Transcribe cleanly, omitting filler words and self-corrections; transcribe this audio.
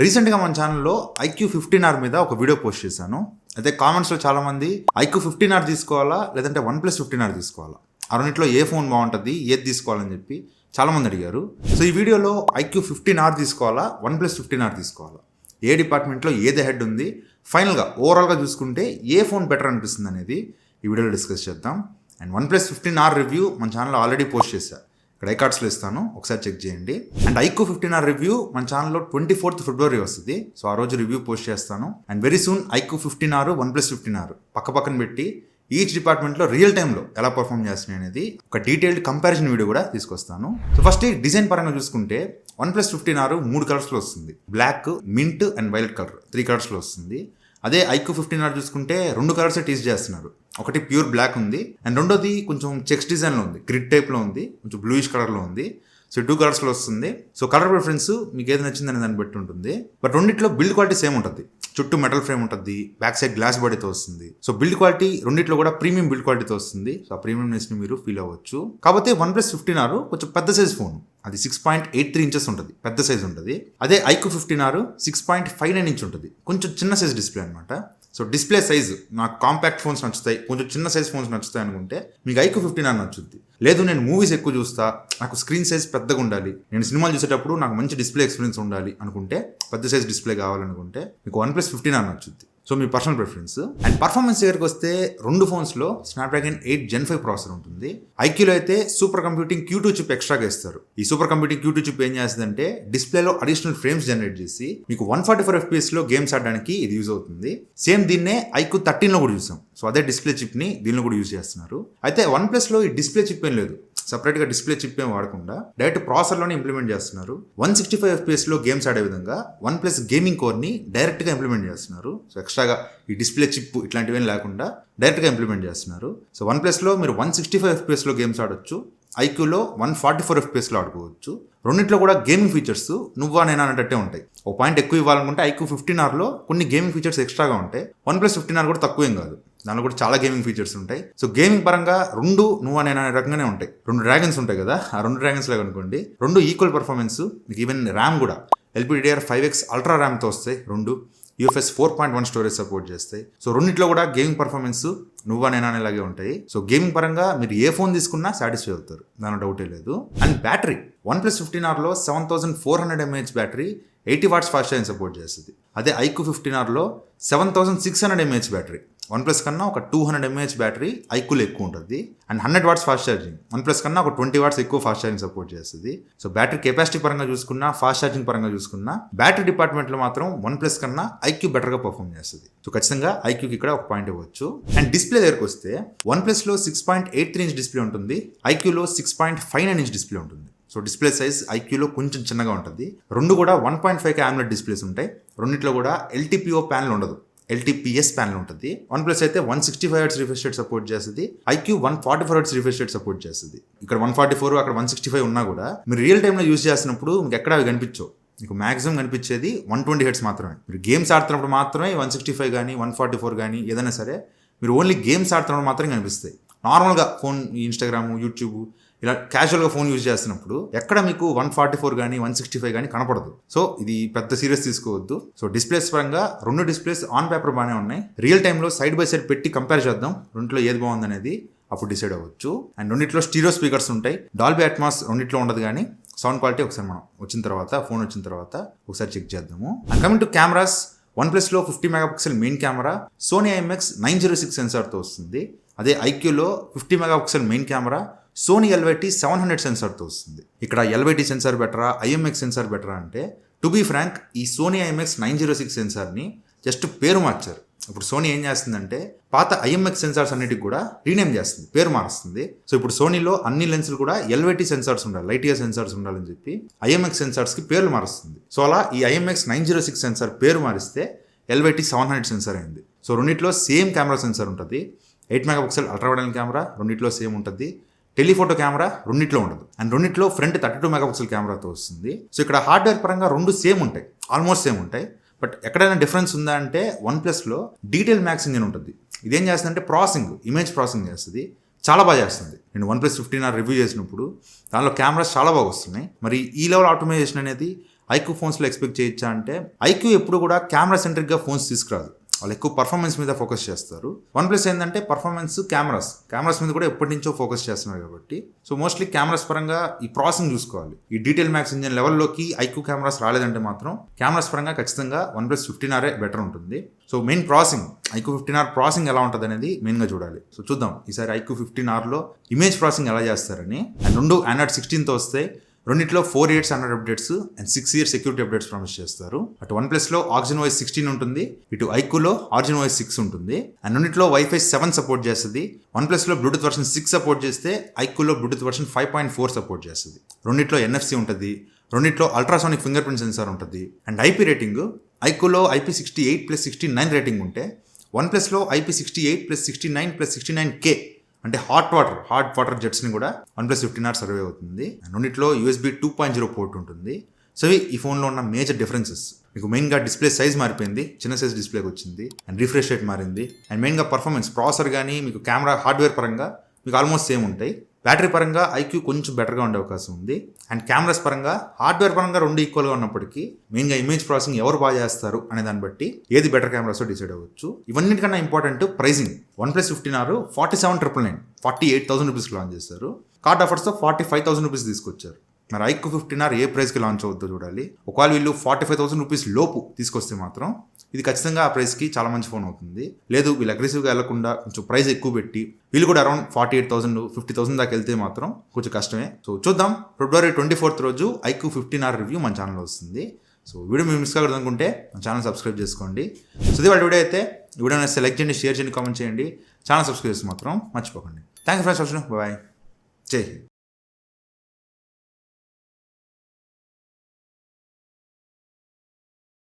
రీసెంట్గా మన ఛానల్లో iQOO15R మీద ఒక వీడియో పోస్ట్ చేశాను. అయితే కామెంట్స్లో చాలామంది iQOO15R తీసుకోవాలా లేదంటే OnePlus 15R తీసుకోవాలా, ఆ రెండిట్లో ఏ ఫోన్ బాగుంటుంది, ఏది తీసుకోవాలని చెప్పి చాలామంది అడిగారు. సో ఈ వీడియోలో iQOO15R తీసుకోవాలా, OnePlus 15R తీసుకోవాలా, ఏ డిపార్ట్మెంట్లో ఏది హెడ్ ఉంది, ఫైనల్గా ఓవరాల్గా చూసుకుంటే ఏ ఫోన్ బెటర్ అనిపిస్తుంది అనేది ఈ వీడియోలో డిస్కస్ చేద్దాం. అండ్ OnePlus 15R రివ్యూ మన ఛానల్లో ఆల్రెడీ పోస్ట్ చేశాను, ఇక్కడ ఐకార్డ్స్లో ఇస్తాను, ఒకసారి చెక్ చేయండి. అండ్ iQOO15R రివ్యూ మన ఛానల్లో 24th February వస్తుంది. సో ఆ రోజు రివ్యూ పోస్ట్ చేస్తాను. And very soon iQOO15R, OnePlus 15R పక్కన పెట్టి ఈచ్ డిపార్ట్మెంట్లో రియల్ టైంలో ఎలా పర్ఫామ్ చేస్తున్నాయి అనేది ఒక డీటెయిల్డ్ కంపారిజన్ వీడియో కూడా తీసుకొస్తాను. సో ఫస్ట్ డిజైన్ పరంగా చూసుకుంటే OnePlus 15R 3 కలర్స్లో వస్తుంది, black, mint and violet colour 3 కలర్స్లో వస్తుంది. అదే iQOO15R చూసుకుంటే 2 కలర్స్ టీజ్ చేస్తున్నారు. ఒకటి ప్యూర్ బ్లాక్ ఉంది అండ్ రెండోది కొంచెం చెక్స్ డిజైన్లో ఉంది, గ్రిడ్ టైప్లో ఉంది, కొంచెం బ్లూయిష్ కలర్లో ఉంది. సో 2 కలర్స్లో వస్తుంది. సో కలర్ ప్రిఫరెన్స్ మీకు ఏది నచ్చిందని దాన్ని బట్టి ఉంటుంది. బట్ రెండిట్లో బిల్డ్ క్వాలిటీ సేమ్ ఉంటుంది, చుట్టూ మెటల్ ఫ్రేమ్ ఉంటుంది, బ్యాక్ సైడ్ గ్లాస్ బాడీతో వస్తుంది. సో బిల్డ్ క్వాలిటీ రెండిట్లో కూడా ప్రీమియం బిల్డ్ క్వాలిటీతో వస్తుంది. సో ఆ ప్రీమియంనెస్ని మీరు ఫీల్ అవ్వచ్చు. కాకపోతే OnePlus 15R కొంచెం పెద్ద సైజ్ ఫోన్, అది 6.83 inches ఉంటుంది, పెద్ద సైజ్ ఉంటుంది. అదే iQOO15R 6.59 inch ఉంటుంది, కొంచెం చిన్న సైజ్ డిస్ప్లే అనమాట. సో డిస్ప్లే సైజు నాకు కాంపాక్ట్ ఫోన్స్ నచ్చుతాయి, కొంచెం చిన్న సైజ్ ఫోన్స్ నచ్చుతాయి అనుకుంటే మీకు iQOO15R నచ్చుద్ది. లేదు నేను మూవీస్ ఎక్కువ చూస్తా, నాకు స్క్రీన్ సైజ్ పెద్దగా ఉండాలి, నేను సినిమాలు చూసేటప్పుడు నాకు మంచి డిస్ప్లే ఎక్స్పీరియన్స్ ఉండాలి అనుకుంటే, పెద్ద సైజ్ డిస్ప్లే కావాలనుకుంటే మీకు OnePlus 15R నచ్చుద్ది. సో మీ పర్సనల్ ప్రిఫరెన్స్. అండ్ పర్ఫార్మెన్స్ దగ్గరికి వస్తే 2 ఫోన్స్లో Snapdragon 8 Gen 5 ప్రాసెసర్ ఉంటుంది. ఐక్యూలో అయితే సూపర్ కంప్యూటింగ్ Q2 చిప్ ఎక్స్ట్రాగా ఇస్తారు. ఈ సూపర్ కంప్యూటింగ్ Q2 చిప్ ఏం చేస్తుందంటే డిస్ప్లేలో అడిషనల్ ఫ్రేమ్స్ జనరేట్ చేసి మీకు 144 FPS గేమ్స్ ఆడడానికి ఇది యూజ్ అవుతుంది. సేమ్ దీన్నే iQOO13లో కూడా చూసాం. సో అదే డిస్ప్లే చిప్ని దీనిలో కూడా యూజ్ చేస్తున్నారు. అయితే OnePlusలో ఈ డిస్ప్లే చిప్ ఏం లేదు, సపరేట్గా డిస్ప్లే చిప్ ఏం వాడకుండా డైరెక్ట్ ప్రాసెసర్లోనే ఇంప్లిమెంట్ చేస్తున్నారు. 165 FPS గేమ్స్ ఆడే విధంగా OnePlus గేమింగ్ కోర్ని డైరెక్ట్గా ఇంప్లిమెంట్ చేస్తున్నారు. సో ఎక్స్ట్రాగా ఈ డిస్ప్లే చిప్ ఇట్లాంటివేం లేకుండా డైరెక్ట్గా ఇంప్లిమెంట్ చేస్తున్నారు. సో OnePlusలో మీరు 165 FPS గేమ్స్ ఆడొచ్చు, ఐక్యూలో 144 FPS ఆడుకోవచ్చు. రెండింటిలో కూడా గేమింగ్ ఫీచర్స్ నువ్వా నేనా అనేటట్టే ఉంటాయి. ఒక పాయింట్ ఎక్కువ ఇవ్వాలనుకుంటే iQOO15Rలో కొన్ని గేమింగ్ ఫీచర్స్ ఎక్స్ట్రాగా ఉంటాయి. OnePlus 15R కూడా తక్కువేం కాదు, దానిలో కూడా చాలా గేమింగ్ ఫీచర్స్ ఉంటాయి. సో గేమింగ్ పరంగా 2 నువ్వా నేనా అనే రకంగానే ఉంటాయి. 2 డ్రాగన్స్ ఉంటాయి కదా, ఆ 2 డ్రాగన్స్ లాగా అనుకోండి, 2 ఈక్వల్ పర్ఫార్మెన్స్. మీకు ఈవెన్ ర్యామ్ కూడా LPDDR5X అల్ట్రా ర్యామ్తో వస్తాయి, 2 UFS 4.1 స్టోరేజ్ సపోర్ట్ చేస్తాయి. సో రెండింటిలో కూడా గేమింగ్ పర్ఫార్మెన్స్ నువ్వా నేనా అనేలాగే ఉంటాయి. సో గేమింగ్ పరంగా మీరు ఏ ఫోన్ తీసుకున్నా సాటిస్ఫై అవుతారు, దాని డౌటే లేదు. And battery OnePlus 15Rలో 7400 mAh battery 80 watts fast charging support చేస్తుంది. అదే iQOO15Rలో 7600 mAh బ్యాటరీ, OnePlus కన్నా ఒక 200 mAh బ్యాటరీ ఐక్యూలో ఎక్కువ ఉంటుంది. And 100 watts fast charging, OnePlus కన్నా ఒక 20 watts ఎక్కువ ఫాస్ట్ ఛార్జింగ్ సపోర్ట్ చేస్తుంది. సో బ్యాటరీ కెపాసిటీ పరంగా చూసుకున్నా, ఫాస్ట్ ఛార్జింగ్ పరంగా చూసుకున్నా, బ్యాటరీ డిపార్ట్మెంట్లో మాత్రం OnePlus కన్నా ఐక్యూ బెటర్గా పర్ఫామ్ చేస్తుంది. సో ఖచ్చితంగా ఐక్యూకి ఇక్కడ ఒక పాయింట్ ఇవ్వచ్చు. అండ్ డిస్ప్లే దగ్గరకు వస్తే OnePlusలో 6.83 inch డిస్ప్లే ఉంటుంది, ఐక్యూలో 6.59 inch డిస్ప్లే ఉంటుంది. సో డిస్ప్లే సైజ్ ఐక్యూలో కొంచెం చిన్నగా ఉంటుంది. 2 కూడా 1.5K AMOLED డిస్ప్లేస్ ఉంటాయి. రెండిట్లో కూడా LTPO ప్యానల్ ఉండదు, LTPS ప్యానల్ ఉంటుంది. OnePlus అయితే 165 Hz రిఫ్రెష్ రేట్ సపోర్ట్ చేస్తుంది, iQOO 144 Hz refresh rate support చేస్తుంది. ఇక్కడ 144 అక్కడ 165 ఉన్నా కూడా మీరు రియల్ టైంలో యూజ్ చేస్తున్నప్పుడు మీకు ఎక్కడ అవి కనిపించవు. మీకు మాక్సిమం కనిపించేది 120 Hz మాత్రమే. మీరు గేమ్స్ ఆడుతున్నప్పుడు మాత్రమే 165 కానీ 144 కానీ ఏదైనా సరే మీరు ఓన్లీ గేమ్స్ ఆడుతున్నప్పుడు మాత్రమే కనిపిస్తాయి. నార్మల్గా ఫోన్ ఇన్స్టాగ్రామ్, యూట్యూబ్ ఇలా క్యాజువల్గా ఫోన్ యూజ్ చేస్తున్నప్పుడు ఎక్కడ మీకు 144 కానీ 165 కానీ కనపడదు. సో ఇది పెద్ద సీరియస్ తీసుకోవద్దు. సో డిస్ప్లేస్ పరంగా 2 డిస్ప్లేస్ ఆన్ పేపర్ బాగానే ఉన్నాయి. రియల్ టైంలో సైడ్ బై సైడ్ పెట్టి కంపేర్ చేద్దాం, రెండిట్లో ఏది బాగుంది అనేది అప్పుడు డిసైడ్ అవ్వచ్చు. అండ్ రెండిట్లో స్టీరియో స్పీకర్స్ ఉంటాయి, డాల్బీ అట్మాస్ రెండిట్లో ఉండదు. కానీ సౌండ్ క్వాలిటీ ఒకసారి మనం ఫోన్ వచ్చిన తర్వాత ఒకసారి చెక్ చేద్దాము. అండ్ కమింగ్ టు కెమెరాస్, OnePlusలో 50 MP main camera, Sony IMX906 సెన్సార్తో వస్తుంది. అదే ఐక్యూలో 50 MP main camera, Sony LYT 700 సెన్సార్తో వస్తుంది. ఇక్కడ LYT సెన్సార్ బెటరా, IMX సెన్సార్ బెటరా అంటే టు బీ ఫ్రాంక్ ఈ Sony IMX906 సెన్సార్ని జస్ట్ పేరు మార్చారు. ఇప్పుడు సోనీ ఏం చేస్తుందంటే పాత IMX సెన్సార్స్ అన్నిటికి కూడా రీనేమ్ చేస్తుంది, పేరు మారుస్తుంది. సో ఇప్పుడు సోనీలో అన్ని లెన్సులు కూడా LYT సెన్సార్స్ ఉండాలి, లైట్ ఇయర్ సెన్సార్స్ ఉండాలని చెప్పి IMX సెన్సార్స్కి పేర్లు మారుస్తుంది. సో అలా ఈ IMX906 సెన్సార్ పేరు మారిస్తే LYT 700 సెన్సార్ అయింది. సో రెండిట్లో సేమ్ కెమెరా సెన్సార్ ఉంటుంది. 8 MP అల్ట్రా వైడ్ కెమెరా రెండిట్లో సేమ్ ఉంటుంది. టెలిఫోటో కెమెరా రెండిట్లో ఉండదు. అండ్ రెండిట్లో ఫ్రంట్ 32 MP కెమెరాతో వస్తుంది. సో ఇక్కడ హార్డ్వేర్ పరంగా 2 సేమ్ ఉంటాయి, ఆల్మోస్ట్ సేమ్ ఉంటాయి. బట్ ఎక్కడైనా డిఫరెన్స్ ఉందా అంటే OnePlusలో డీటెయిల్ మ్యాక్స్ ఇంజిన్ ఉంటుంది. ఇదేం చేస్తుందంటే ఇమేజ్ ప్రాసెసింగ్ చేస్తుంది, చాలా బాగా చేస్తుంది. నేను OnePlus 15R రివ్యూ చేసినప్పుడు దానిలో కెమెరాస్ చాలా బాగా వస్తున్నాయి. మరి ఈ లెవెల్ ఆటోమైజేషన్ అనేది ఐక్యూ ఫోన్స్లో ఎక్స్పెక్ట్ చేయొచ్చా అంటే ఐక్యూ ఎప్పుడు కూడా కెమెరా సెంట్రిక్గా ఫోన్స్ తీసుకురాదు. వాళ్ళు ఎక్కువ పర్ఫార్మెన్స్ మీద ఫోకస్ చేస్తారు. OnePlus ఏంటంటే పర్ఫార్మెన్స్ కెమెరాస్ మీద కూడా ఎప్పటి నుంచో ఫోకస్ చేస్తున్నారు కాబట్టి సో మోస్ట్లీ కెమెరాస్ పరంగా ఈ ప్రాసెసింగ్ చూసుకోవాలి. ఈ డీటెయిల్ మ్యాక్స్ ఇంజిన్ లెవెల్లోకి ఐక్యూ కెమెరాస్ రాలేదంటే మాత్రం కెమెరాస్ పరంగా ఖచ్చితంగా OnePlus 15R బెటర్ ఉంటుంది. So main processing iQOO 15R processing ఎలా ఉంటుంది అనేది మెయిన్గా చూడాలి. సో చూద్దాం ఈసారి ఐక్యూ 15Rలో ఇమేజ్ ప్రాసెసింగ్ ఎలా చేస్తారని. అండ్ 2 Android 16తో వస్తే రెండిట్లో 4 years Android updates and 6 years security updates promise చేస్తారు. అటు OnePlusలో OxygenOS 16 ఉంటుంది, ఇటు ఐక్యూలో OxygenOS 6 ఉంటుంది. అండ్ రెండిట్లో Wi-Fi 7 సపోర్ట్ చేస్తుంది. OnePlusలో బ్లూటూత్ వర్షన్ 6 సపోర్ట్ చేస్తే ఐక్యూలో బ్లూటూత్ వర్షన్ 5.4 సపోర్ట్ చేస్తుంది. రెండిట్లో NFC ఉంటుంది, రెండిట్లో అల్ట్రాసోనిక్ ఫింగర్ ప్రింట్ సెన్సార్ ఉంటుంది. అండ్ IP రేటింగ్ ఐక్యూలో IP68+69 రేటింగ్ ఉంటే OnePlusలో IP68+69+69K అంటే హాట్ వాటర్ జెట్స్ని కూడా OnePlus 15R సర్వే అవుతుంది. అండ్ రెండిట్లో USB 2.0 పోర్ట్ ఉంటుంది. సో ఈ ఫోన్లో ఉన్న మేజర్ డిఫరెన్సెస్ మీకు మెయిన్గా డిస్ప్లే సైజ్ మారిపోయింది, చిన్న సైజ్ డిస్ప్లేకి వచ్చింది. అండ్ రిఫ్రెష్ రేట్ మారింది. అండ్ మెయిన్గా పర్ఫార్మెన్స్ ప్రాసెసర్ కానీ మీకు కెమెరా హార్డ్వేర్ పరంగా మీకు ఆల్మోస్ట్ సేమ్ ఉంటాయి. బ్యాటరీ పరంగా ఐక్యూ కొంచెం బెటర్గా ఉండే అవకాశం ఉంది. అండ్ కెమెరాస్ పరంగా హార్డ్వేర్ పరంగా రెండు ఈక్వల్గా ఉన్నప్పటికీ మెయిన్గా ఇమేజ్ ప్రాసెసింగ్ ఎవరు బాగా చేస్తారు అనే దాన్ని బట్టి ఏది బెటర్ కెమెరాస్ డిసైడ్ అవ్వచ్చు. ఇవన్నిటికన్నా ఇంపార్టెంట్ ప్రైసింగ్. OnePlus 15R 47,999 48,000 రూపీస్కి లాంచ్ చేస్తారు. కార్డ్ ఆఫర్స్తో 45,000 రూపీస్ తీసుకొచ్చారు. మరి ఐక్యూ 15R ఏ ప్రైస్కి లాంచ్ అవుద్దో చూడాలి. ఒకవేళ వీళ్ళు 45,000 రూపీస్ లోపు తీసుకొస్తే మాత్రం ఇది ఖచ్చితంగా ఆ ప్రైస్కి చాలా మంచి ఫోన్ అవుతుంది. లేదు వీళ్ళు అగ్రెసివ్గా వెళ్లకుండా కొంచెం ప్రైస్ ఎక్కువ పెట్టి వీళ్ళు కూడా అరౌండ్ 48,000 50,000 దాకా వెళ్తే మాత్రం కొంచెం కష్టమే. సో చూద్దాం. February 24th రోజు ఐక్యూ 15R రివ్యూ మన ఛానల్లో వస్తుంది. సో వీడియో మీరు మిస్ కాకూడదు అనుకుంటే మన ఛానల్ సబ్స్క్రైబ్ చేసుకోండి. సో ఇది వాళ్ళ వీడియో అయితే ఈ వీడియో లైక్ చేయండి, షేర్ చేయండి, కామెంట్ చేయండి. ఛానల్ సబ్స్క్రైబ్ చేసి మాత్రం మర్చిపోకండి. Thank you for watching. Bye. Jai Hind.